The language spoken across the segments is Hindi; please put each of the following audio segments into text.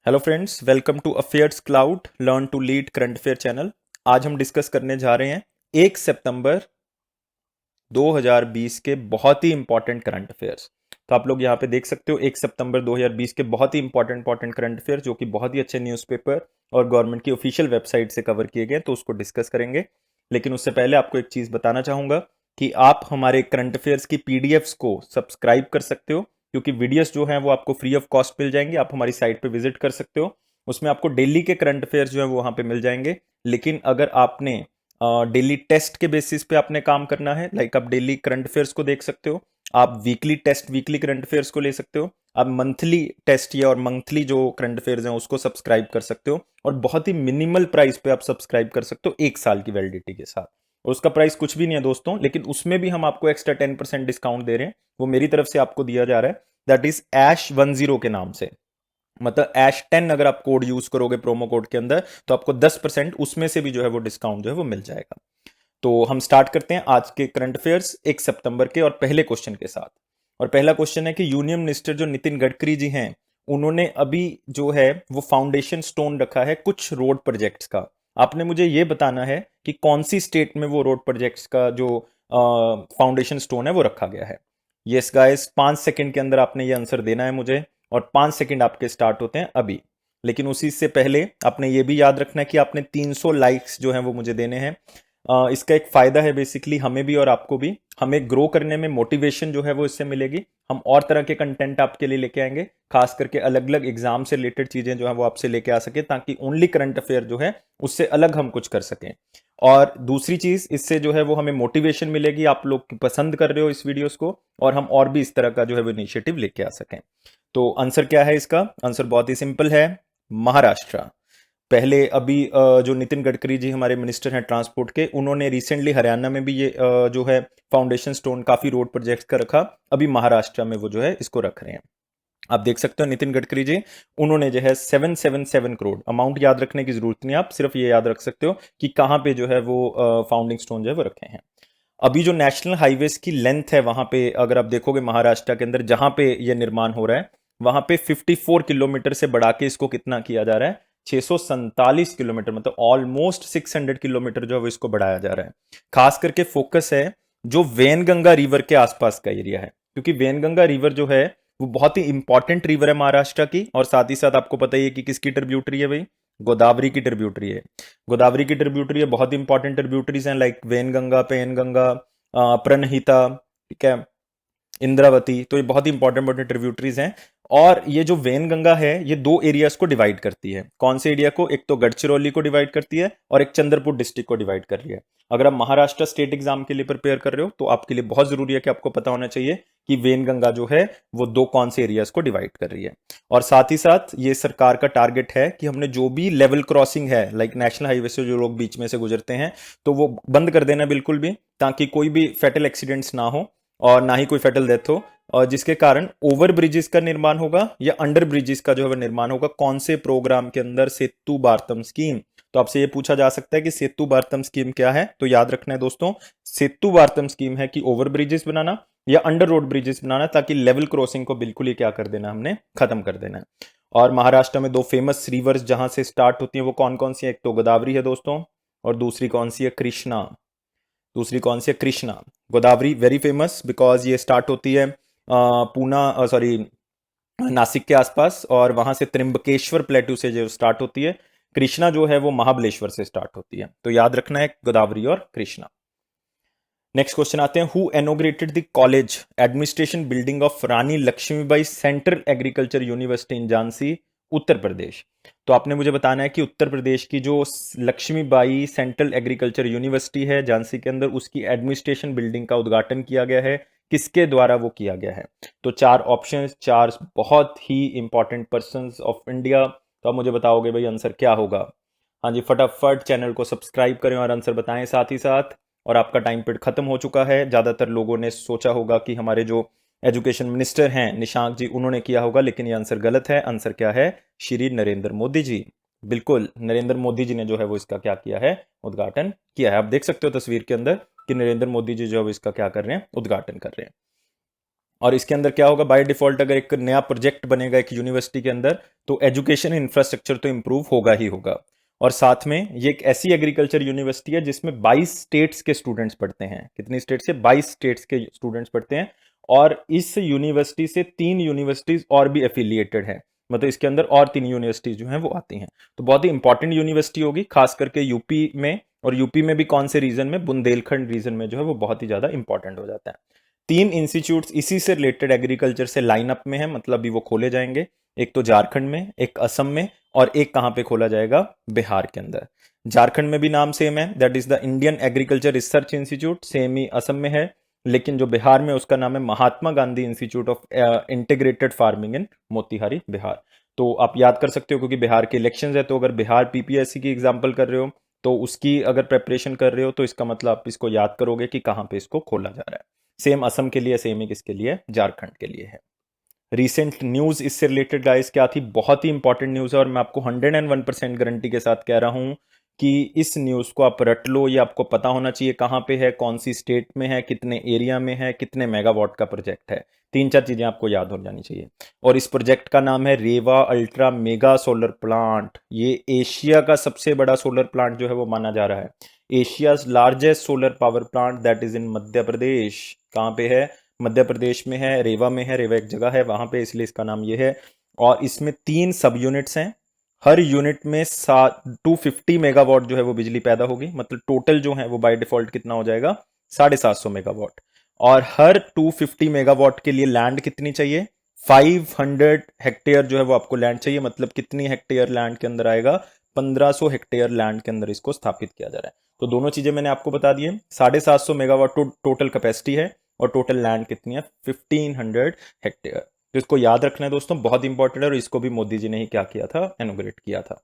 Hello friends, welcome to Affairs Cloud learn to lead current affair channel. आज हम डिस्कस करने जा रहे हैं 1 सितंबर 2020 के बहुत ही इंपॉर्टेंट करंट अफेयर्स। तो आप लोग यहाँ पे देख सकते हो 1 सितंबर 2020 के बहुत ही इंपॉर्टेंट करंट अफेयर जो कि बहुत ही अच्छे न्यूज़पेपर और गवर्नमेंट की ऑफिशियल वेबसाइट से कवर किए गए, तो उसको डिस्कस करेंगे। लेकिन उससे पहले आपको एक चीज़ बताना चाहूँगा कि आप हमारे करंट अफेयर्स की पीडीएफ्स को सब्सक्राइब कर सकते हो, क्योंकि वीडियोस जो हैं वो आपको फ्री ऑफ कॉस्ट मिल जाएंगे। आप हमारी साइट पे विजिट कर सकते हो, उसमें आपको डेली के करंट अफेयर्स जो है वो वहाँ पे मिल जाएंगे। लेकिन अगर आपने डेली टेस्ट के बेसिस पे आपने काम करना है, लाइक आप डेली करंट अफेयर्स को देख सकते हो, आप weekly test weekly current affairs को ले सकते हो, आप मंथली टेस्ट या और मंथली जो करंट अफेयर्स हैं उसको सब्सक्राइब कर सकते हो, और बहुत ही मिनिमल प्राइस पे आप सब्सक्राइब कर सकते हो 1 साल की वैलिडिटी के साथ। और उसका प्राइस कुछ भी नहीं है दोस्तों, लेकिन उसमें भी हम आपको एक्स्ट्रा 10% डिस्काउंट दे रहे हैं। वो मेरी तरफ से आपको दिया जा रहा है, दैट इज Ash10 के नाम से। मतलब Ash10 अगर आप कोड यूज करोगे प्रोमो कोड के अंदर, तो आपको 10% उसमें से भी जो है वो डिस्काउंट जो है वो मिल जाएगा। तो हम स्टार्ट करते हैं आज के करंट अफेयर्स 1 सितंबर के और पहले क्वेश्चन के साथ। और पहला क्वेश्चन है कि यूनियन मिनिस्टर जो नितिन गडकरी जी हैं, उन्होंने अभी जो है वो फाउंडेशन स्टोन रखा है कुछ रोड प्रोजेक्ट्स का। आपने मुझे ये बताना है कि कौन सी स्टेट में वो रोड प्रोजेक्ट्स का जो फाउंडेशन स्टोन है वो रखा गया है। यस गाइस, 5 सेकंड के अंदर आपने ये आंसर देना है मुझे, और 5 सेकंड आपके स्टार्ट होते हैं अभी। लेकिन उसी से पहले आपने ये भी याद रखना है कि आपने 300 लाइक्स जो हैं वो मुझे देने हैं। इसका एक फायदा है बेसिकली हमें भी और आपको भी, हमें ग्रो करने में मोटिवेशन जो है वो इससे मिलेगी। हम और तरह के कंटेंट आपके लिए लेके आएंगे, खास करके अलग अलग एग्जाम से रिलेटेड चीजें जो है वो आपसे लेके आ सके, ताकि ओनली करंट अफेयर जो है उससे अलग हम कुछ कर सकें। और दूसरी चीज, इससे जो है वो हमें मोटिवेशन मिलेगी, आप लोग पसंद कर रहे हो इस वीडियोस को, और हम और भी इस तरह का जो है वो इनिशिएटिव लेके आ सकें। तो आंसर क्या है इसका? आंसर बहुत ही सिंपल है, महाराष्ट्र। पहले अभी जो नितिन गडकरी जी हमारे मिनिस्टर हैं ट्रांसपोर्ट के, उन्होंने रिसेंटली हरियाणा में भी ये जो है फाउंडेशन स्टोन काफी रोड प्रोजेक्ट्स का रखा। अभी महाराष्ट्र में वो जो है इसको रख रहे हैं। आप देख सकते हो नितिन गडकरी जी, उन्होंने जो है 777 करोड़, अमाउंट याद रखने की जरूरत नहीं, आप सिर्फ ये याद रख सकते हो कि कहाँ पे जो है वो फाउंडिंग स्टोन जो है वो रखे हैं। अभी जो नेशनल हाईवेज की लेंथ है वहां पे, अगर आप देखोगे महाराष्ट्र के अंदर जहां पे ये निर्माण हो रहा है, वहां पे 54 किलोमीटर से बढ़ा के इसको कितना किया जा रहा है? 647 किलोमीटर, मतलब ऑलमोस्ट 600 किलोमीटर जो है वो इसको बढ़ाया जा रहा है। खास करके फोकस है जो वेनगंगा रिवर के आसपास का एरिया है, क्योंकि वेनगंगा रिवर जो है वो बहुत ही इंपॉर्टेंट रिवर है महाराष्ट्र की, और साथ ही साथ आपको पता ही है कि किसकी ट्रिब्यूटरी है भाई? गोदावरी की ट्रिब्यूटरी है। गोदावरी की ट्रिब्यूटरी है, बहुत इंपॉर्टेंट ट्रिब्यूटरीज हैं, लाइक वेनगंगा, पेनगंगा, प्रणहिता, ठीक है, इंद्रावती। तो ये बहुत ही इंपॉर्टेंट ट्रिब्यूटरीज हैं। और ये जो वेनगंगा है ये दो एरियाज को डिवाइड करती है। कौन से एरिया को? एक तो गढ़चिरौली को डिवाइड करती है, और एक चंद्रपुर डिस्ट्रिक्ट को डिवाइड कर रही है। अगर आप महाराष्ट्र स्टेट एग्जाम के लिए प्रिपेयर कर रहे हो, तो आपके लिए बहुत जरूरी है कि आपको पता होना चाहिए कि वेनगंगा जो है वो दो कौन से एरियाज को डिवाइड कर रही है। और साथ ही साथ ये सरकार का टारगेट है कि हमने जो भी लेवल क्रॉसिंग है, लाइक नेशनल हाईवे से जो लोग बीच में से गुजरते हैं, तो वो बंद कर देना बिल्कुल भी, ताकि कोई भी फैटल एक्सीडेंट्स ना हो और ना ही कोई फैटल डेथ हो। और जिसके कारण ओवर ब्रिजेस का निर्माण होगा या अंडर ब्रिजेस का जो है निर्माण होगा। कौन से प्रोग्राम के अंदर? सेतु भारतम स्कीम। तो आपसे ये पूछा जा सकता है कि सेतु भारतम स्कीम क्या है, तो याद रखना है दोस्तों, सेतु भारतम स्कीम है कि ओवर ब्रिजेस बनाना या अंडर रोड ब्रिजेस बनाना, ताकि लेवल क्रॉसिंग को बिल्कुल ही क्या कर देना, हमने खत्म कर देना है। और महाराष्ट्र में दो फेमस रिवर्स जहां से स्टार्ट होती है वो कौन कौन सी है? एक तो गोदावरी है दोस्तों, और दूसरी कौन सी है? कृष्णा। दूसरी कौन सी है? Krishna. Godavari very famous because ये स्टार्ट होती है पूना, सॉरी, नासिक के आसपास, और वहां से त्रिंबकेश्वर प्लेटू से जो स्टार्ट होती है। कृष्णा जो है वो महाबलेश्वर से स्टार्ट होती है। तो याद रखना है गोदावरी और कृष्णा। नेक्स्ट क्वेश्चन आते हैं, who inaugurated the college administration building of Rani Lakshmibai central agriculture university in Jhansi, Uttar Pradesh. तो आपने मुझे बताना है कि उत्तर प्रदेश की जो लक्ष्मीबाई सेंट्रल एग्रीकल्चर यूनिवर्सिटी है झांसी के अंदर, उसकी एडमिनिस्ट्रेशन बिल्डिंग का उद्घाटन किया गया है, किसके द्वारा वो किया गया है? तो चार ऑप्शंस, चार बहुत ही इंपॉर्टेंट पर्संस ऑफ इंडिया। तो आप मुझे बताओगे भाई आंसर क्या होगा? हाँ जी, फटाफट चैनल को सब्सक्राइब करें और आंसर बताएं साथ ही साथ। और आपका टाइम पीरियड खत्म हो चुका है। ज़्यादातर लोगों ने सोचा होगा कि हमारे जो एजुकेशन मिनिस्टर हैं निशांक जी, उन्होंने किया होगा, लेकिन ये आंसर गलत है। आंसर क्या है? श्री नरेंद्र मोदी जी। बिल्कुल, नरेंद्र मोदी जी ने जो है वो इसका क्या किया है? उद्घाटन किया है। आप देख सकते हो तस्वीर के अंदर कि नरेंद्र मोदी जी जो है वो इसका क्या कर रहे हैं? उद्घाटन कर रहे हैं। और इसके अंदर क्या होगा, बाय डिफॉल्ट अगर एक नया प्रोजेक्ट बनेगा एक यूनिवर्सिटी के अंदर तो एजुकेशन इंफ्रास्ट्रक्चर तो इंप्रूव होगा ही होगा। और साथ में ये एक ऐसी एग्रीकल्चर यूनिवर्सिटी है जिसमें 22 स्टेट्स के स्टूडेंट्स पढ़ते हैं। कितनी स्टेट से? 22 स्टेट्स के स्टूडेंट्स पढ़ते हैं। और इस यूनिवर्सिटी से 3 यूनिवर्सिटीज और भी एफिलिएटेड हैं, मतलब इसके अंदर और 3 यूनिवर्सिटीज जो हैं वो आती हैं। तो बहुत ही इंपॉर्टेंट यूनिवर्सिटी होगी, खास करके यूपी में। और यूपी में भी कौन से रीजन में? बुंदेलखंड रीजन में जो है वो बहुत ही ज्यादा इंपॉर्टेंट हो जाता है। 3 इंस्टीट्यूट्स इसी से रिलेटेड एग्रीकल्चर से लाइनअप में है, मतलब अभी वो खोले जाएंगे। एक तो झारखंड में, एक असम में, और एक कहां पे खोला जाएगा? बिहार के अंदर। झारखंड में भी नाम सेम है, that is the Indian agriculture research institute, same ही असम में है। लेकिन जो बिहार में उसका नाम है Mahatma Gandhi institute of integrated farming in Motihari, Bihar. तो आप याद कर सकते हो क्योंकि बिहार के इलेक्शंस है, तो अगर बिहार पीपीएससी की एग्जांपल कर रहे हो तो उसकी अगर प्रेपरेशन कर रहे हो तो इसका मतलब आप इसको याद करोगे कि कहां पे इसको खोला जा रहा है। सेम असम के लिए, सेम ही किसके लिए? झारखंड के लिए है। रिसेंट न्यूज इससे रिलेटेड गाइस क्या थी? बहुत ही इंपॉर्टेंट न्यूज है और मैं आपको 101% गारंटी के साथ कह रहा हूं कि इस न्यूज को आप रट लो। ये आपको पता होना चाहिए कहां पे है, कौन सी स्टेट में है, कितने एरिया में है, कितने मेगावाट का प्रोजेक्ट है। 3-4 चीजें आपको याद हो जानी चाहिए। और इस प्रोजेक्ट का नाम है रेवा अल्ट्रा मेगा सोलर प्लांट। ये एशिया का सबसे बड़ा सोलर प्लांट जो है वो माना जा रहा है। Asia's largest solar power plant that is in Madhya Pradesh. कहाँ पे है? मध्य प्रदेश में है, रेवा में है। रेवा एक जगह है वहां पे, इसलिए इसका नाम ये है। और इसमें 3 सब यूनिट्स हैं। हर यूनिट में 250 मेगावाट जो है वो बिजली पैदा होगी, मतलब टोटल जो है वो बाय डिफॉल्ट कितना हो जाएगा? 750 मेगावाट। और हर 250 मेगावाट के लिए लैंड कितनी चाहिए? 500 हेक्टेयर जो है वो आपको लैंड चाहिए। मतलब कितनी हेक्टेयर लैंड के अंदर आएगा? 1500 हेक्टेयर लैंड के अंदर इसको स्थापित किया जा रहा है। तो दोनों चीजें मैंने आपको बता दी है। 750 मेगावाट टोटल कैपेसिटी है और टोटल लैंड कितनी है? 1500 हेक्टेयर। तो इसको याद रखना है दोस्तों, बहुत इंपॉर्टेंट है। और इसको भी मोदी जी ने ही क्या किया था? इनॉग्रेट किया था।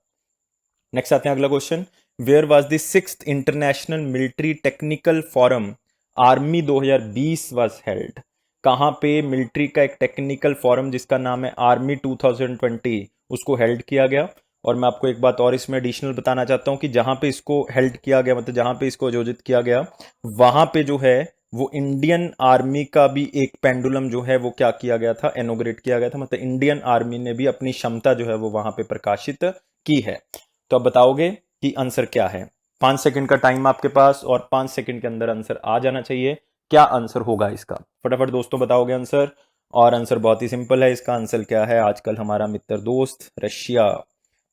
नेक्स्ट आते हैं अगला question. Where was the 6th international military technical forum army 2020 was held? कहां पे मिलिट्री का एक टेक्निकल फोरम जिसका नाम है आर्मी 2020 उसको हेल्ड किया गया? और मैं आपको एक बात और इसमें एडिशनल बताना चाहता हूं कि जहां पे इसको हेल्ड किया गया, मतलब जहां पे इसको आयोजित किया गया, वहां पे जो है वो इंडियन आर्मी का भी एक पेंडुलम जो है वो क्या किया गया था? इनॉग्रेट किया गया था। मतलब इंडियन आर्मी ने भी अपनी क्षमता जो है वो वहां पे प्रकाशित की है। तो अब बताओगे कि आंसर क्या है? 5 सेकंड का टाइम आपके पास और 5 सेकंड के अंदर आंसर आ जाना चाहिए। क्या आंसर होगा इसका? फटाफट दोस्तों बताओगे आंसर। और आंसर बहुत ही सिंपल है। इसका आंसर क्या है? आजकल हमारा मित्र दोस्त रशिया।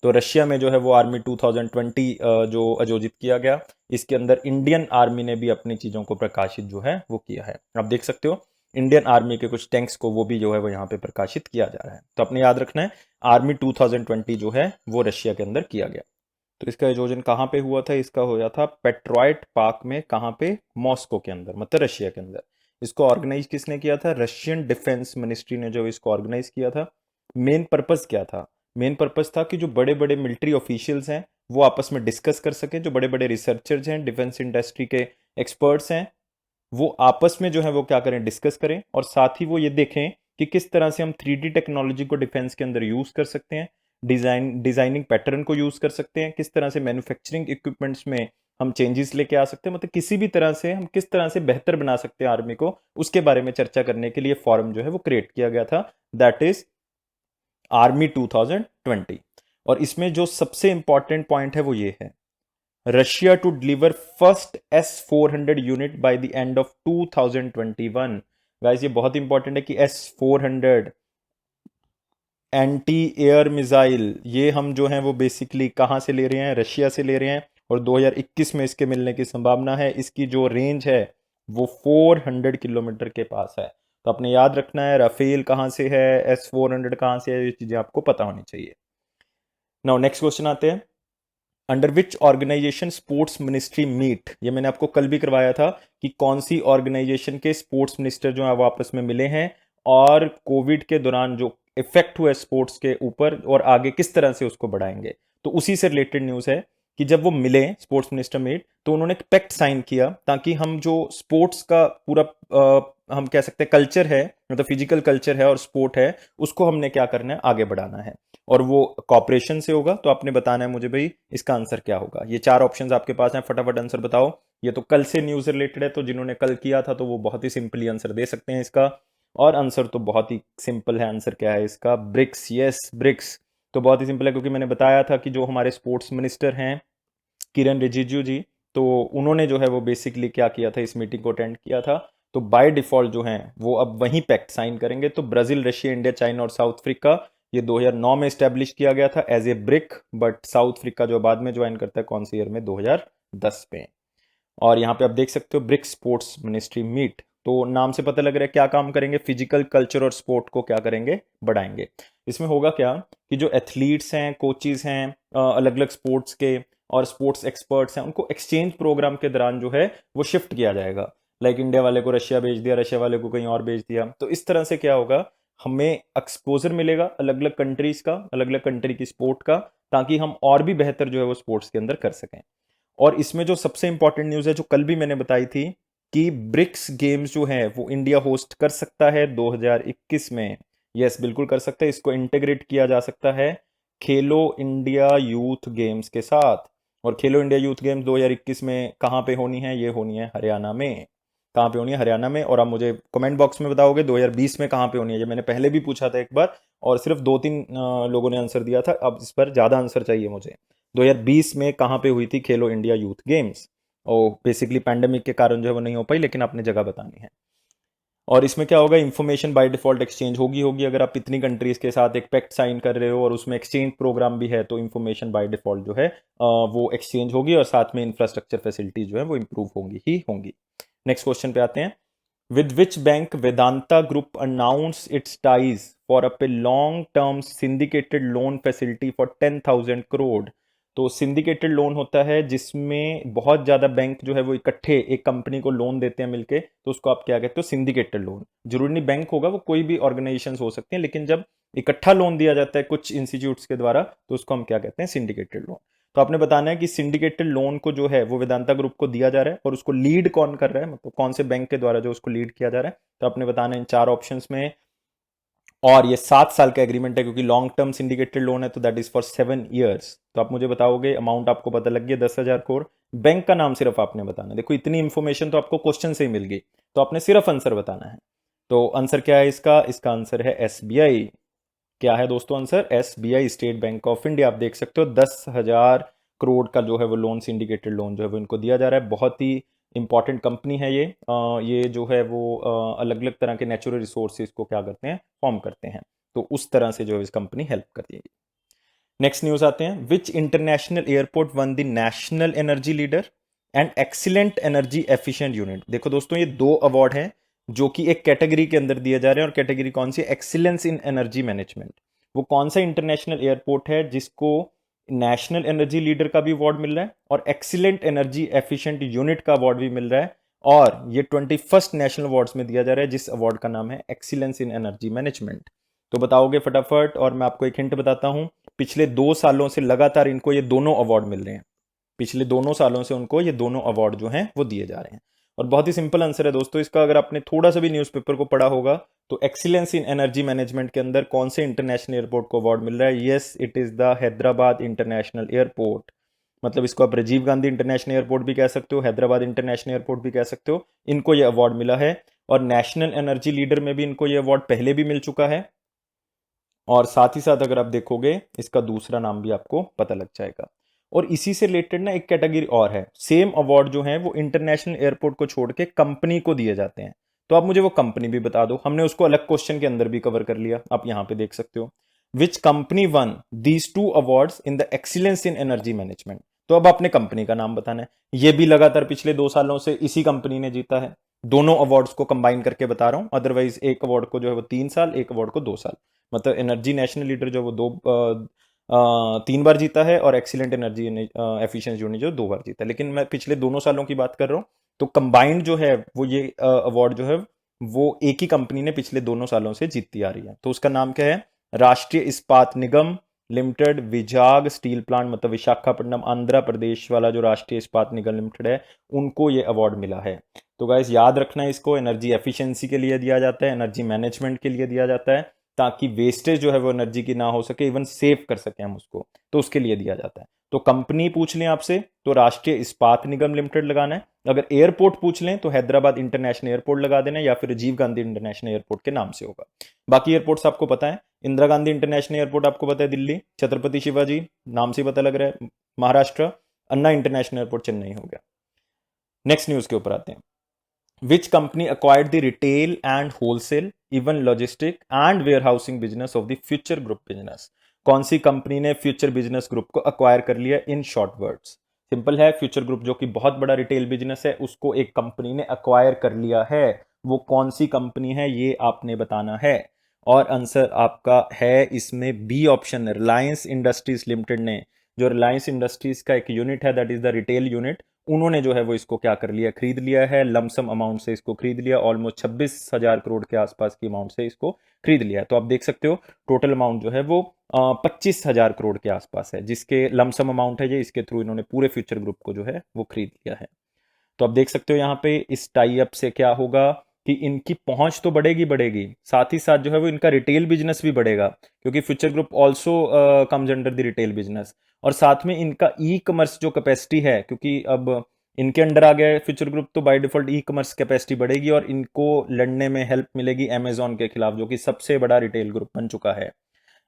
तो रशिया में जो है वो आर्मी 2020 जो आयोजित किया गया, इसके अंदर इंडियन आर्मी ने भी अपनी चीजों को प्रकाशित जो है वो किया है। आप देख सकते हो इंडियन आर्मी के कुछ टैंक्स को वो भी जो है वो यहाँ पे प्रकाशित किया जा रहा है। तो अपने याद रखना है आर्मी 2020 जो है वो रशिया के अंदर किया गया। तो इसका आयोजन कहाँ पे हुआ था? इसका हुआ था पेट्रॉइट पार्क में। कहाँ पे? मॉस्को के अंदर, मतलब रशिया के अंदर। इसको ऑर्गेनाइज किसने किया था? रशियन डिफेंस मिनिस्ट्री ने जो इसको ऑर्गेनाइज किया था। मेन पर्पस क्या था? मेन पर्पस था कि जो बड़े बड़े मिलिट्री ऑफिशियल्स हैं वो आपस में डिस्कस कर सकें। जो बड़े बड़े रिसर्चर्स हैं, डिफेंस इंडस्ट्री के एक्सपर्ट्स हैं, वो आपस में जो है वो क्या करें? डिस्कस करें। और साथ ही वो ये देखें कि किस तरह से हम 3D टेक्नोलॉजी को डिफेंस के अंदर यूज कर सकते हैं, डिजाइनिंग पैटर्न को यूज कर सकते हैं, किस तरह से मैन्युफैक्चरिंग इक्विपमेंट्स में हम चेंजेस लेके आ सकते हैं, मतलब किसी भी तरह से हम किस तरह से बेहतर बना सकते हैं आर्मी को, उसके बारे में चर्चा करने के लिए फॉरम जो है वो क्रिएट किया गया था, दैट इज आर्मी 2020। और इसमें जो सबसे इंपॉर्टेंट पॉइंट है वो ये है, Russia to deliver first S-400 unit by the end of 2021। Guys ये बहुत इंपॉर्टेंट है कि S-400 एंटी एयर मिसाइल, ये हम जो हैं वो बेसिकली कहाँ से ले रहे हैं? रशिया से ले रहे हैं। और 2021 में इसके मिलने की संभावना है। इसकी जो रेंज है वो 400 किलोमीटर के पास है। तो आपने याद रखना है राफेल कहाँ से है, S-400 कहाँ से है, ये चीज़ें आपको पता होनी चाहिए। नाउ नेक्स्ट क्वेश्चन आते हैं। Under which organisation sports ministry meet? ये मैंने आपको कल भी करवाया था कि कौन सी ऑर्गेनाइजेशन के स्पोर्ट्स मिनिस्टर जो है वो आपस में मिले हैं और कोविड के दौरान जो इफेक्ट हुआ स्पोर्ट्स के ऊपर और आगे किस तरह से उसको बढ़ाएंगे। तो उसी से रिलेटेड न्यूज़ है कि जब वो मिले स्पोर्ट्स मिनिस्टर मीट तो उन्होंने एक पैक्ट साइन किया ताकि हम जो स्पोर्ट्स का पूरा हम कह सकते हैं कल्चर है, मतलब फिजिकल कल्चर है और स्पोर्ट है, उसको हमने क्या करना है? आगे बढ़ाना है। और वो कॉपरेशन से होगा। तो आपने बताना है मुझे भाई इसका आंसर क्या होगा। ये 4 ऑप्शंस आपके पास हैं, फटाफट आंसर बताओ। ये तो कल से न्यूज़ रिलेटेड है, तो जिन्होंने कल किया था तो वो बहुत ही सिंपली आंसर दे सकते हैं इसका। और आंसर तो बहुत ही सिंपल है। आंसर क्या है इसका? ब्रिक्स। Yes, BRICS. तो बहुत ही सिंपल है, क्योंकि मैंने बताया था कि जो हमारे स्पोर्ट्स मिनिस्टर हैं किरण रिजिजू जी, तो उन्होंने जो है वो बेसिकली क्या किया था, इस मीटिंग को अटेंड किया था। तो बाय डिफॉल्ट जो है वो अब वही पैक्ट साइन करेंगे। तो ब्राजील, रशिया, इंडिया, चाइना और साउथ अफ्रीका, ये 2009 में स्टैब्लिश किया गया था as a BRIC, but South Africa जो बाद में ज्वाइन करता है कौन से ईयर में? 2010 में। और यहाँ पे आप देख सकते हो ब्रिक्स स्पोर्ट्स मिनिस्ट्री मीट। तो नाम से पता लग रहा है क्या काम करेंगे? फिजिकल, कल्चर और स्पोर्ट को क्या करेंगे? बढ़ाएंगे। इसमें होगा क्या कि जो एथलीट्स हैं, कोचिज हैं अलग अलग स्पोर्ट्स के, और स्पोर्ट्स एक्सपर्ट्स हैं, उनको एक्सचेंज प्रोग्राम के दौरान जो है वो शिफ्ट किया जाएगा। लाइक इंडिया वाले को रशिया भेज दिया, रशिया वाले को कहीं और भेज दिया। तो इस तरह से क्या होगा, हमें एक्सपोजर मिलेगा अलग अलग कंट्रीज का, अलग अलग कंट्री की स्पोर्ट का, ताकि हम और भी बेहतर जो है वो स्पोर्ट्स के अंदर कर सकें। और इसमें जो सबसे इंपॉर्टेंट न्यूज़ है, जो कल भी मैंने बताई थी, कि ब्रिक्स गेम्स जो है वो इंडिया होस्ट कर सकता है 2021 में। यस, बिल्कुल कर सकता है। इसको इंटीग्रेट किया जा सकता है खेलो इंडिया यूथ गेम्स के साथ। और खेलो इंडिया यूथ गेम्स 2021 में कहाँ पे होनी है? ये होनी है हरियाणा में। कहाँ पे होनी है? हरियाणा में। और आप मुझे कमेंट बॉक्स में बताओगे 2020 में कहाँ पे होनी है। ये मैंने पहले भी पूछा था एक बार, और सिर्फ 2-3 लोगों ने आंसर दिया था। अब इस पर ज़्यादा आंसर चाहिए मुझे। 2020 में कहाँ पे हुई थी खेलो इंडिया यूथ गेम्स? और बेसिकली पैंडेमिक के कारण जो है वो नहीं हो पाई, लेकिन आपने जगह बतानी है। और इसमें क्या होगा? इंफॉर्मेशन बाय डिफॉल्ट एक्सचेंज होगी अगर आप इतनी कंट्रीज के साथ एक पैक्ट साइन कर रहे हो और उसमें एक्सचेंज प्रोग्राम भी है, तो इंफॉर्मेशन बाय डिफॉल्ट जो है वो एक्सचेंज होगी, और साथ में इंफ्रास्ट्रक्चर फैसिलिटीज जो है वो इंप्रूव होंगी ही होंगी। नेक्स्ट क्वेश्चन पे आते हैं। With which bank Vedanta Group announced its ties for up a long-term syndicated loan facility for 10,000 crore? तो सिंडिकेटेड लोन होता है जिसमें बहुत ज़्यादा बैंक जो है वो इकट्ठे एक कंपनी को लोन देते हैं मिलके, तो उसको आप क्या कहते हो? Syndicated loan. जरूरी नहीं बैंक होगा, वो कोई भी ऑर्गेनाइजेशन हो सकते हैं, लेकिन जब इकट्ठा लोन दिया जाता है कुछ इंस्टीट्यूट्स के द्वारा, तो उसको हम क्या कहते हैं? Syndicated loan. तो आपने बताना है कि सिंडिकेटेड लोन को जो है वो वेदांता ग्रुप को दिया जा रहा है, और उसको लीड कौन कर रहा है, मतलब कौन से बैंक के द्वारा जो उसको लीड किया जा रहा है। तो आपने बताना है इन 4 ऑप्शंस में। और ये 7 साल का एग्रीमेंट है, क्योंकि लॉन्ग टर्म सिंडिकेटेड लोन है, तो दैट इज फॉर 7 ईयर्स। तो आप मुझे बताओगे, अमाउंट आपको पता लग गया 10,000 करोड़। बैंक का नाम सिर्फ आपने बताना है। देखो इतनी इंफॉर्मेशन तो आपको क्वेश्चन से ही मिल गई, तो आपने सिर्फ आंसर बताना है। तो आंसर क्या है इसका? इसका आंसर है एसबीआई। क्या है दोस्तों answer? SBI, state bank of India. आप देख सकते हो 10,000 करोड़ का जो है वो लोन, सिंडिकेटेड लोन जो है वो इनको दिया जा रहा है। बहुत ही इंपॉर्टेंट कंपनी है ये। ये जो है वो अलग अलग तरह के नेचुरल रिसोर्सेज को क्या करते हैं? फॉर्म करते हैं। तो उस तरह से जो है इस कंपनी हेल्प करती है। नेक्स्ट न्यूज आते हैं। विच international airport one the national energy leader and excellent energy efficient unit? देखो दोस्तों, ये 2 अवार्ड हैं जो कि एक कैटेगरी के अंदर दिए जा रहे हैं, और कैटेगरी कौन सी? Excellence in energy management. वो कौन सा इंटरनेशनल एयरपोर्ट है जिसको नेशनल एनर्जी लीडर का भी अवार्ड मिल रहा है, और एक्सीलेंट एनर्जी एफिशिएंट यूनिट का अवार्ड भी मिल रहा है? और ये 21st नेशनल अवार्ड्स में दिया जा रहा है, जिस अवार्ड का नाम है एक्सीलेंस इन एनर्जी मैनेजमेंट। तो बताओगे फटाफट? और मैं आपको एक हिंट बताता हूं, पिछले 2 सालों से लगातार इनको ये दोनों अवार्ड मिल रहे हैं। पिछले दोनों सालों से उनको ये दोनों अवार्ड जो हैं वो दिए जा रहे हैं। और बहुत ही सिंपल आंसर है दोस्तों इसका। अगर आपने थोड़ा सा भी न्यूज़पेपर को पढ़ा होगा, तो एक्सीलेंस इन एनर्जी मैनेजमेंट के अंदर कौन से इंटरनेशनल एयरपोर्ट को अवार्ड मिल रहा है? Yes, it is the Hyderabad international airport. मतलब इसको आप राजीव गांधी इंटरनेशनल एयरपोर्ट भी कह सकते हो, हैदराबाद इंटरनेशनल एयरपोर्ट भी कह सकते हो। इनको ये अवार्ड मिला है, और नेशनल एनर्जी लीडर में भी इनको ये अवार्ड पहले भी मिल चुका है। और साथ ही साथ अगर आप देखोगे, इसका दूसरा नाम भी आपको पता लग जाएगा। और इसी से रिलेटेड ना एक कैटेगरी और है, सेम अवार्ड जो है वो इंटरनेशनल एयरपोर्ट को छोड़ के कंपनी को दिए जाते हैं। तो आप मुझे वो कंपनी भी बता दो। हमने उसको अलग क्वेश्चन के अंदर भी कवर कर लिया, आप यहां पे देख सकते हो। Which company one these 2 awards in the excellence in energy management? तो अब आपने कंपनी का नाम बताना है। ये भी लगातार पिछले 2 सालों से इसी कंपनी ने जीता है। दोनों अवार्ड्स को कंबाइन करके बता रहा हूं, अदरवाइज एक अवार्ड को जो है वो 3 साल, एक अवार्ड को 2 साल। मतलब एनर्जी नेशनल लीडर जो वो 3 बार जीता है, और एक्सीलेंट एनर्जी एफिशिएंसी यूनिट जो 2 बार जीता है। लेकिन मैं पिछले दोनों सालों की बात कर रहा हूँ। तो कंबाइंड जो है वो ये अवार्ड जो है वो एक ही कंपनी ने पिछले दोनों सालों से जीतती आ रही है। तो उसका नाम क्या है? राष्ट्रीय इस्पात निगम लिमिटेड विजाग स्टील प्लांट, मतलब विशाखापट्टनम आंध्र प्रदेश वाला जो राष्ट्रीय इस्पात निगम लिमिटेड है, उनको ये अवार्ड मिला है। तो गाइस याद रखना है इसको, एनर्जी एफिशिएंसी के लिए दिया जाता है, एनर्जी मैनेजमेंट के लिए दिया जाता है, ताकि वेस्टेज जो है वो एनर्जी की ना हो सके, इवन सेव कर सके हम उसको, तो उसके लिए दिया जाता है। तो कंपनी पूछ लें आपसे तो राष्ट्रीय इस्पात निगम लिमिटेड लगाना है, अगर एयरपोर्ट पूछ लें तो हैदराबाद इंटरनेशनल एयरपोर्ट लगा देना या फिर राजीव गांधी इंटरनेशनल एयरपोर्ट के नाम से होगा। बाकी एयरपोर्ट्स आपको पता है, इंदिरा गांधी इंटरनेशनल एयरपोर्ट आपको पता है दिल्ली, छत्रपति शिवाजी नाम से ही पता लग रहा है महाराष्ट्र, अन्ना इंटरनेशनल एयरपोर्ट चेन्नई हो गया। नेक्स्ट न्यूज के ऊपर आते हैं। Which company acquired the retail and wholesale, even logistic and warehousing business of the Future Group business? कौन सी कंपनी ने फ्यूचर बिजनेस ग्रुप को अक्वायर कर लिया? इन शॉर्ट वर्ड्स सिंपल है, फ्यूचर ग्रुप जो कि बहुत बड़ा रिटेल बिजनेस है उसको एक कंपनी ने अक्वायर कर लिया है। वो कौन सी कंपनी है ये आपने बताना है। और आंसर आपका है इसमें B option, Reliance Industries Limited ने, जो रिलायंस इंडस्ट्रीज का एक यूनिट है that is the retail unit, उन्होंने जो है वो इसको क्या कर लिया, खरीद लिया है। लमसम अमाउंट से इसको खरीद लिया, ऑलमोस्ट 26,000 करोड़ के आसपास की अमाउंट से इसको खरीद लिया है। तो आप देख सकते हो टोटल अमाउंट जो है वो 25,000 करोड़ के आसपास है, जिसके लमसम अमाउंट है ये, इसके थ्रू इन्होंने पूरे फ्यूचर ग्रुप को जो है वो खरीद लिया है। तो आप देख सकते हो यहाँ पे इस टाई अप से क्या होगा कि इनकी पहुंच तो बढ़ेगी बढ़ेगी, साथ ही साथ जो है वो इनका रिटेल बिजनेस भी बढ़ेगा, क्योंकि future group also comes under the retail business. और साथ में इनका ई कॉमर्स जो कैपेसिटी है, क्योंकि अब इनके अंडर आ गया है फ्यूचर ग्रुप, तो by default e commerce capacity बढ़ेगी और इनको लड़ने में हेल्प मिलेगी अमेजॉन के खिलाफ, जो कि सबसे बड़ा रिटेल ग्रुप बन चुका है।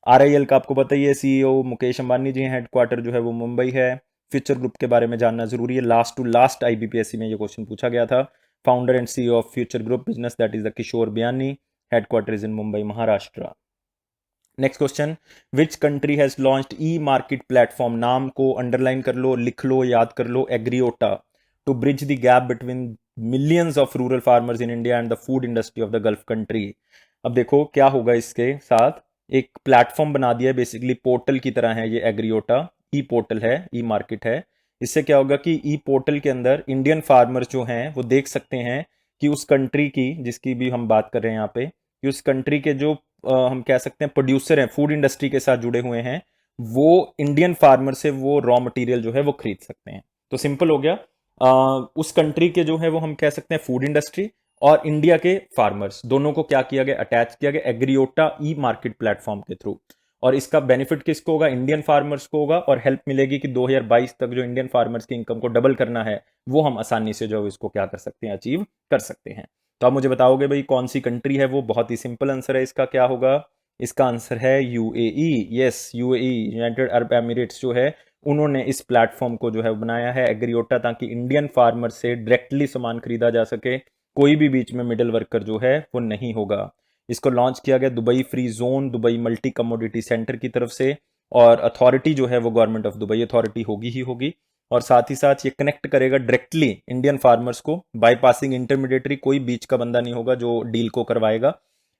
आरआईएल का आपको पता ही है, सीईओ मुकेश अंबानी जी हैं, हेडक्वार्टर जो है वो मुंबई है। फ्यूचर ग्रुप के बारे में जानना जरूरी है, लास्ट टू लास्ट आईबीपीएससी में ये क्वेश्चन पूछा गया था। Founder and CEO of Future Group business that is the Kishore Biyani, headquarter is in Mumbai Maharashtra. Next question, which country has launched e market platform? नाम को अंडरलाइन कर लो, लिख लो, याद कर लो, Agriota, to bridge the gap between millions of rural farmers in India and the food industry of the Gulf country. अब देखो क्या होगा, इसके साथ एक प्लेटफॉर्म बना दिया है, बेसिकली पोर्टल की तरह है ये एग्रीओटा, ई पोर्टल है, ई मार्केट है। इससे क्या होगा कि ई पोर्टल के अंदर इंडियन फार्मर्स जो हैं वो देख सकते हैं कि उस कंट्री की, जिसकी भी हम बात कर रहे हैं यहाँ पे, कि उस कंट्री के जो हम कह सकते हैं प्रोड्यूसर हैं, फूड इंडस्ट्री के साथ जुड़े हुए हैं, वो इंडियन फार्मर से वो रॉ मटेरियल जो है वो खरीद सकते हैं। तो सिंपल हो गया, उस कंट्री के जो है वो हम कह सकते हैं फूड इंडस्ट्री और इंडिया के फार्मर्स दोनों को क्या किया गया, अटैच किया गया एग्रीओटा ई मार्केट प्लेटफॉर्म के थ्रू। और इसका बेनिफिट किसको होगा? इंडियन फार्मर्स को होगा, और हेल्प मिलेगी कि 2022 तक जो इंडियन फार्मर्स की इनकम को डबल करना है वो हम आसानी से जो इसको क्या कर सकते हैं, अचीव कर सकते हैं। तो आप मुझे बताओगे भाई कौन सी कंट्री है वो? बहुत ही सिंपल आंसर है इसका, क्या होगा? इसका आंसर है UAE. Yes, UAE, United Arab Emirates जो है उन्होंने इस प्लेटफॉर्म को जो है बनाया है एग्रीओटा, ताकि इंडियन फार्मर से डायरेक्टली सामान खरीदा जा सके, कोई भी बीच में मिडिल वर्कर जो है वो नहीं होगा। इसको लॉन्च किया गया Dubai free zone, Dubai multi commodity centre की तरफ से, और अथॉरिटी जो है वो गवर्नमेंट ऑफ दुबई अथॉरिटी होगी ही होगी। और साथ ही साथ ये कनेक्ट करेगा डायरेक्टली इंडियन फार्मर्स को, बाईपासिंग इंटरमीडिएटरी, कोई बीच का बंदा नहीं होगा जो डील को करवाएगा।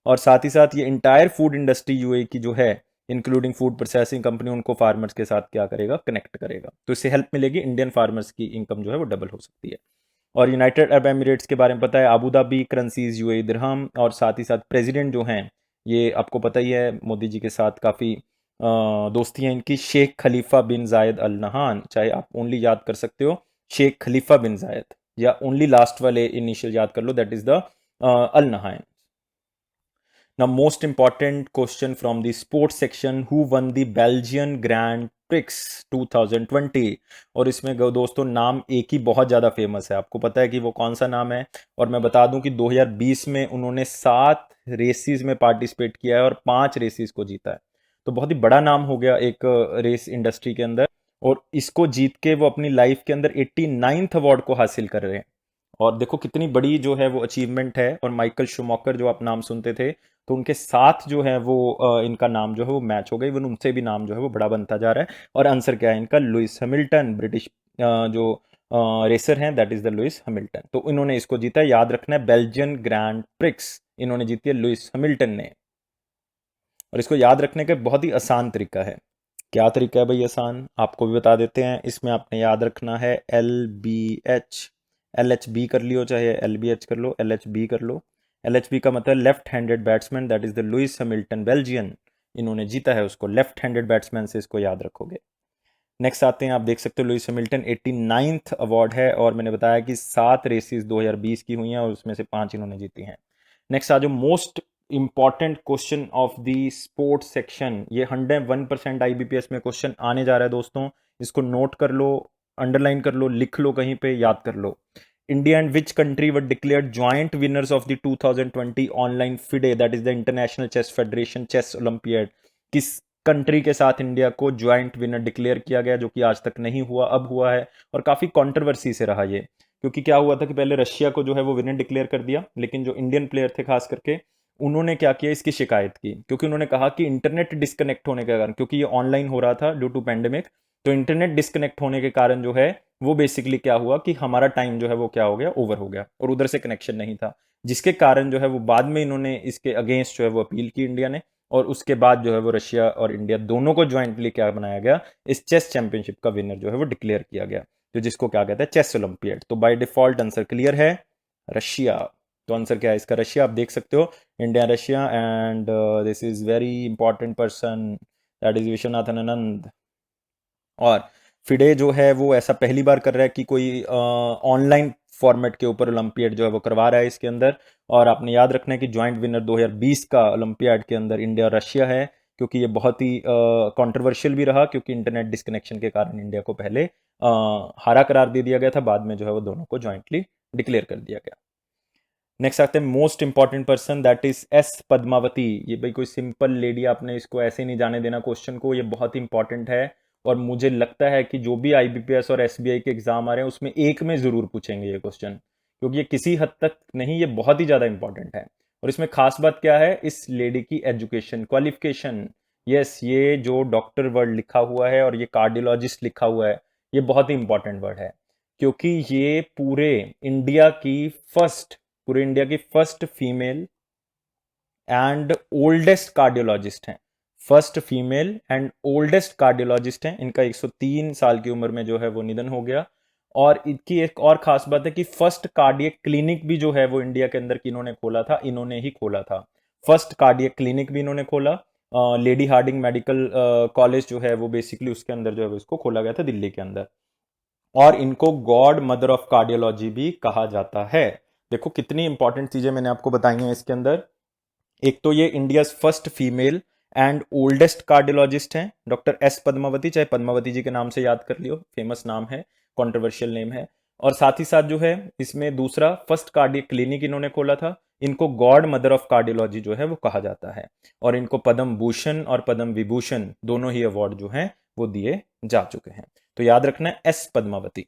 और साथ ही साथ ये इंटायर फूड इंडस्ट्री यूएई की जो है, इंक्लूडिंग फूड प्रोसेसिंग कंपनी, उनको फार्मर्स के साथ क्या करेगा, कनेक्ट करेगा। तो इससे हेल्प मिलेगी, इंडियन फार्मर्स की इनकम जो है वो डबल हो सकती है। और यूनाइटेड अरब एमिरेट्स के बारे में पता है, अबू धाबी करेंसीज यूएई दिरहम, और साथ ही साथ प्रेसिडेंट जो हैं, ये आपको पता ही है मोदी जी के साथ काफ़ी दोस्ती है इनकी, शेख खलीफा बिन जायद अल नहान, चाहे आप ओनली याद कर सकते हो शेख खलीफा बिन जायद, या ओनली लास्ट वाले इनिशियल याद कर लो, दैट इज द अल नहान। Now, most important question from the sports section, who won the Belgian Grand Prix 2020? और इसमें दोस्तों नाम एक ही बहुत ज़्यादा फेमस है, आपको पता है कि वो कौन सा नाम है? और मैं बता दूं कि 2020 में उन्होंने 7 रेसेस में पार्टिसिपेट किया है और 5 रेसेस को जीता है। तो बहुत ही बड़ा नाम हो गया एक रेस इंडस्ट्री के अंदर, और इसको जीत के वो अपनी लाइफ के अंदर 89th अवार्ड को हासिल कर रहे हैं। और देखो कितनी बड़ी जो है वो अचीवमेंट है। और माइकल शूमॉकर जो आप नाम सुनते थे, तो उनके साथ जो है वो इनका नाम जो है वो मैच हो गई, इवन उनसे भी नाम जो है वो बड़ा बनता जा रहा है। और आंसर क्या है इनका? लुइस हैमिल्टन, ब्रिटिश जो रेसर हैं, that is the Lewis Hamilton. तो इन्होंने इसको जीता है, याद रखना है, बेल्जियन ग्रैंड प्रिक्स इन्होंने जीती है लुइस हैमिल्टन ने। और इसको याद रखने का बहुत ही आसान तरीका है। क्या तरीका है भाई आसान? आपको भी बता देते हैं। इसमें आपने याद रखना है LBH, LHB कर लियो, चाहे LBH कर लो, LHB कर लो। LHB का मतलब left handed batsman, that is the Lewis Hamilton Belgian, इन्होंने जीता है उसको, लेफ्ट हैंडेड बैट्समैन से इसको याद रखोगे। नेक्स्ट आते हैं, आप देख सकते हो लुइस हैमिल्टन 89th अवार्ड है, और मैंने बताया कि 7 रेसेस 2020 की हुई हैं और उसमें से 5 इन्होंने जीती हैं। नेक्स्ट आ जो most important question of the sports section, ये 101% आईबीपीएस में क्वेश्चन आने जा रहा है दोस्तों, इसको नोट कर लो, अंडरलाइन कर लो, लिख लो, कहीं पे याद कर लो। India and which country were declared joint winners of the 2020 online FIDE, that is the International Chess Federation Chess Olympiad? किस कंट्री के साथ इंडिया को ज्वाइंट विनर डिक्लेयर किया गया, जो कि आज तक नहीं हुआ, अब हुआ है, और काफी कंट्रोवर्सी से रहा ये, क्योंकि क्या हुआ था कि पहले रशिया को जो है वो विनर डिक्लेयर कर दिया, लेकिन जो इंडियन प्लेयर थे खास करके, उन्होंने क्या किया, इसकी शिकायत की, क्योंकि उन्होंने कहा कि इंटरनेट डिस्कनेक्ट होने के कारण, क्योंकि ये ऑनलाइन हो रहा था ड्यू टू पैंडेमिक, तो इंटरनेट डिस्कनेक्ट होने के कारण जो है वो बेसिकली क्या हुआ कि हमारा टाइम जो है वो क्या हो गया, ओवर हो गया, और उधर से कनेक्शन नहीं था, जिसके कारण जो है वो बाद में इन्होंने इसके अगेंस्ट जो है वो अपील की इंडिया ने, और उसके बाद जो है वो रशिया और इंडिया दोनों को ज्वाइंटली क्या बनाया गया, इस चेस चैंपियनशिप का विनर जो है वो डिक्लेयर किया गया, तो जिसको क्या कहते हैं, चेस ओलंपियड। तो बाय डिफॉल्ट आंसर क्लियर है, रशिया। तो आंसर क्या है इसका, रशिया। आप देख सकते हो India Russia, and this is very important person, that is Viswanathan Anand. और फिडे जो है वो ऐसा पहली बार कर रहा है कि कोई ऑनलाइन फॉर्मेट के ऊपर ओलंपियाड जो है वो करवा रहा है इसके अंदर। और आपने याद रखना है कि ज्वाइंट विनर 2020 का ओलंपियाड के अंदर इंडिया और रशिया है, क्योंकि ये बहुत ही कंट्रोवर्शियल भी रहा, क्योंकि इंटरनेट डिस्कनेक्शन के कारण इंडिया को पहले हारा करार दे दिया गया था, बाद में जो है वो दोनों को ज्वाइंटली डिक्लेयर कर दिया गया। नेक्स्ट आते हैं most important person, that is S Padmavati. ये भाई कोई सिंपल लेडी, आपने इसको ऐसे नहीं जाने देना क्वेश्चन को, ये बहुत इंपॉर्टेंट है, और मुझे लगता है कि जो भी आईबीपीएस और एसबीआई के एग्जाम आ रहे हैं उसमें एक में जरूर पूछेंगे ये क्वेश्चन, क्योंकि ये किसी हद तक नहीं, ये बहुत ही ज्यादा इंपॉर्टेंट है। और इसमें खास बात क्या है, इस लेडी की एजुकेशन क्वालिफिकेशन। यस, ये जो डॉक्टर वर्ड लिखा हुआ है और ये कार्डियोलॉजिस्ट लिखा हुआ है, ये बहुत ही इंपॉर्टेंट वर्ड है, क्योंकि ये पूरे इंडिया की first female and oldest cardiologist हैं। First female and oldest cardiologist हैं। इनका 103 साल की उम्र में जो है वो निधन हो गया। और इनकी एक और खास बात है कि फर्स्ट कार्डियक क्लिनिक भी जो है वो इंडिया के अंदर किन्होंने खोला था, इन्होंने ही खोला था। फर्स्ट कार्डियक क्लिनिक भी इन्होंने खोला। लेडी हार्डिंग मेडिकल कॉलेज जो है वो बेसिकली उसके अंदर जो है वो इसको खोला गया था, दिल्ली के अंदर। और इनको गॉड मदर ऑफ कार्डियोलॉजी भी कहा जाता है। देखो कितनी इंपॉर्टेंट चीजें मैंने आपको बताई हैं इसके अंदर। एक तो ये India first female and oldest cardiologist हैं, डॉक्टर एस पद्मावती, चाहे पद्मावती जी के नाम से याद कर लियो, फेमस नाम है, कंट्रोवर्शियल नेम है। और साथ ही साथ जो है इसमें दूसरा, फर्स्ट कार्डियक क्लिनिक इन्होंने खोला था। इनको गॉड मदर ऑफ कार्डियोलॉजी जो है वो कहा जाता है, और इनको पद्म भूषण और पद्म विभूषण दोनों ही अवार्ड जो हैं वो दिए जा चुके हैं। तो याद रखना है एस पद्मावती।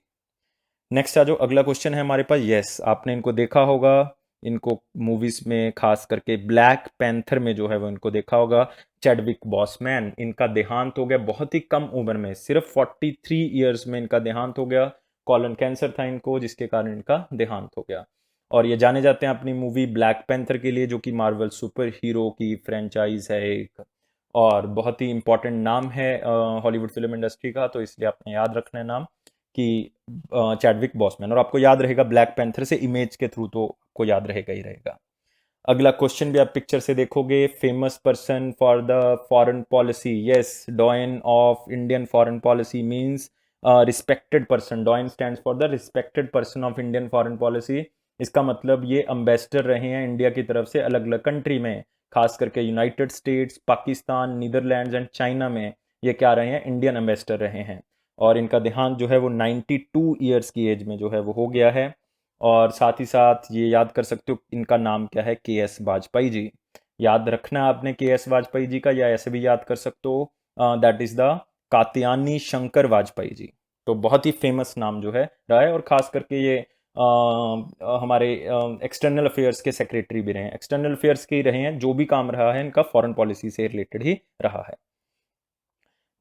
नेक्स्ट आ जो अगला क्वेश्चन है हमारे पास। यस, आपने इनको देखा होगा, इनको मूवीज में खास करके ब्लैक पैंथर में जो है वो इनको देखा होगा, चैडविक बॉसमैन। इनका देहांत हो गया बहुत ही कम उम्र में, सिर्फ 43 ईयर्स में इनका देहांत हो गया। कॉलन कैंसर था इनको, जिसके कारण इनका देहांत हो गया। और ये जाने जाते हैं अपनी मूवी ब्लैक पैंथर के लिए, जो कि मार्वल सुपर हीरो की फ्रेंचाइज है एक, और बहुत ही इंपॉर्टेंट नाम है हॉलीवुड फिल्म इंडस्ट्री का, तो इसलिए आपने याद रखना है नाम कि चैडविक बॉसमैन। और आपको याद रहेगा ब्लैक पैंथर से इमेज के थ्रू, तो आपको याद रहेगा ही रहेगा। अगला क्वेश्चन भी आप पिक्चर से देखोगे, famous person for the foreign policy. Yes, डॉयन of Indian foreign policy means respected person. डॉयन stands for the respected person of Indian foreign policy. इसका मतलब ये अम्बेसडर रहे हैं इंडिया की तरफ से अलग अलग कंट्री में, खास करके United states, Pakistan, Netherlands and China में ये क्या रहे हैं, इंडियन अम्बेसडर रहे हैं। और इनका देहांत जो है वो 92 ईयर्स की एज में जो है वो हो गया है। और साथ ही साथ ये याद कर सकते हो इनका नाम क्या है, के एस वाजपेयी जी। याद रखना आपने के एस वाजपेयी जी का, या ऐसे भी याद कर सकते हो, that is the Katyayani Shankar Bajpai ji. तो बहुत ही फेमस नाम जो है रहा है, और खास करके ये हमारे एक्सटर्नल अफेयर्स के सेक्रेटरी भी रहे हैं, एक्सटर्नल अफेयर्स के ही रहे हैं, जो भी काम रहा है इनका फॉरेन पॉलिसी से रिलेटेड ही रहा है।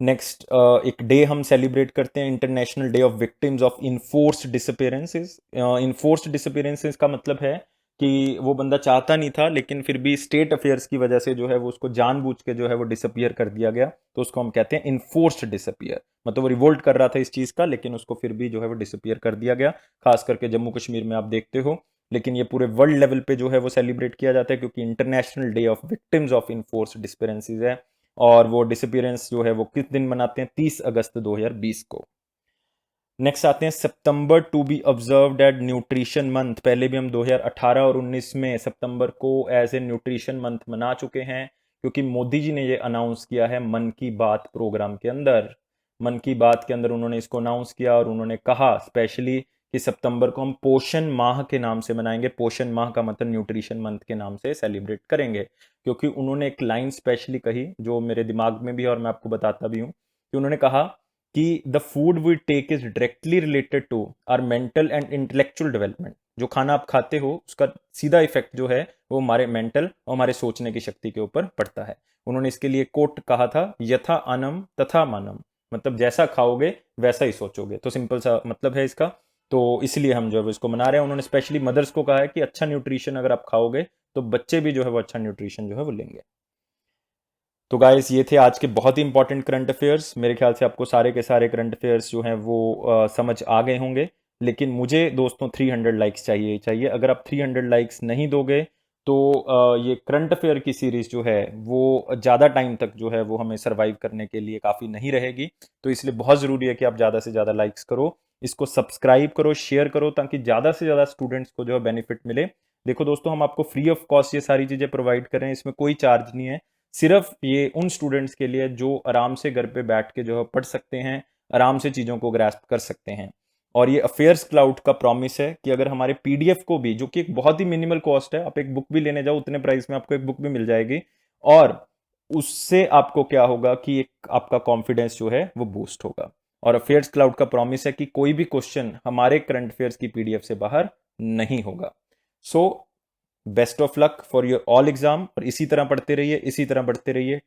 नेक्स्ट एक डे हम सेलिब्रेट करते हैं, international day of victims of enforced disappearances. Enforced disappearances का मतलब है कि वो बंदा चाहता नहीं था, लेकिन फिर भी स्टेट अफेयर्स की वजह से जो है वो उसको जानबूझ के जो है वो डिसअपियर कर दिया गया, तो उसको हम कहते हैं इनफोर्स्ड डिसअपियर। मतलब वो रिवोल्ट कर रहा था इस चीज़ का, लेकिन उसको फिर भी जो है वो डिसअपियर कर दिया गया, खास करके जम्मू कश्मीर में आप देखते हो। लेकिन ये पूरे वर्ल्ड लेवल पे जो है वो सेलिब्रेट किया जाता है, क्योंकि international day of victims of enforced disappearances है। और वो डिसअपियरेंस जो है वो किस दिन मनाते हैं, 30 अगस्त 2020 को। नेक्स्ट आते हैं सितंबर to be observed at nutrition month. पहले भी हम 2018 और 19 में सितंबर को एज ए न्यूट्रिशन मंथ मना चुके हैं, क्योंकि मोदी जी ने ये अनाउंस किया है मन की बात प्रोग्राम के अंदर। मन की बात के अंदर उन्होंने इसको अनाउंस किया, और उन्होंने कहा स्पेशली कि सितंबर को हम पोषण माह के नाम से मनाएंगे। पोषण माह का मतलब न्यूट्रिशन मंथ के नाम से सेलिब्रेट करेंगे, क्योंकि उन्होंने एक लाइन स्पेशली कही जो मेरे दिमाग में भी है और मैं आपको बताता भी हूँ, कि उन्होंने कहा कि the food we take is directly related to our mental and intellectual development. जो खाना आप खाते हो उसका सीधा इफेक्ट जो है वो हमारे मेंटल और हमारे सोचने की शक्ति के ऊपर पड़ता है। उन्होंने इसके लिए कोट कहा था, यथा अनम तथा मनम, मतलब जैसा खाओगे वैसा ही सोचोगे। तो सिंपल सा मतलब है इसका। तो इसलिए हम जो है इसको मना रहे हैं। उन्होंने स्पेशली मदर्स को कहा है कि अच्छा न्यूट्रिशन अगर आप खाओगे तो बच्चे भी जो है वो अच्छा न्यूट्रिशन जो है वो लेंगे। तो गाइस ये थे आज के बहुत ही इंपॉर्टेंट करंट अफेयर्स। मेरे ख्याल से आपको सारे के सारे करंट अफेयर्स जो हैं वो समझ आ गए होंगे। लेकिन मुझे दोस्तों 300 लाइक्स चाहिए ही चाहिए। अगर आप 300 लाइक्स नहीं दोगे तो ये करंट अफेयर की सीरीज जो है वो ज़्यादा टाइम तक जो है वो हमें सर्वाइव करने के लिए काफ़ी नहीं रहेगी। तो इसलिए बहुत ज़रूरी है कि आप ज़्यादा से ज़्यादा लाइक्स करो, इसको सब्सक्राइब करो, शेयर करो, ताकि ज़्यादा से ज़्यादा स्टूडेंट्स को जो है बेनिफिट मिले। देखो दोस्तों, हम आपको फ्री ऑफ कॉस्ट ये सारी चीज़ें प्रोवाइड कर रहे हैं, इसमें कोई चार्ज नहीं है। सिर्फ ये उन स्टूडेंट्स के लिए जो आराम से घर पे बैठ के जो है पढ़ सकते हैं, आराम से चीज़ों को ग्रैस्प कर सकते हैं। और ये अफेयर्स क्लाउड का प्रॉमिस है कि अगर हमारे पीडीएफ को भी, जो कि एक बहुत ही मिनिमल कॉस्ट है, आप एक बुक भी लेने जाओ उतने प्राइस में आपको एक बुक भी मिल जाएगी, और उससे आपको क्या होगा कि एक आपका कॉन्फिडेंस जो है वो बूस्ट होगा। और अफेयर्स क्लाउड का प्रॉमिस है कि कोई भी क्वेश्चन हमारे करंट अफेयर्स की पीडीएफ से बाहर नहीं होगा। So best of luck for your all exam, और इसी तरह पढ़ते रहिए, इसी तरह बढ़ते रहिए।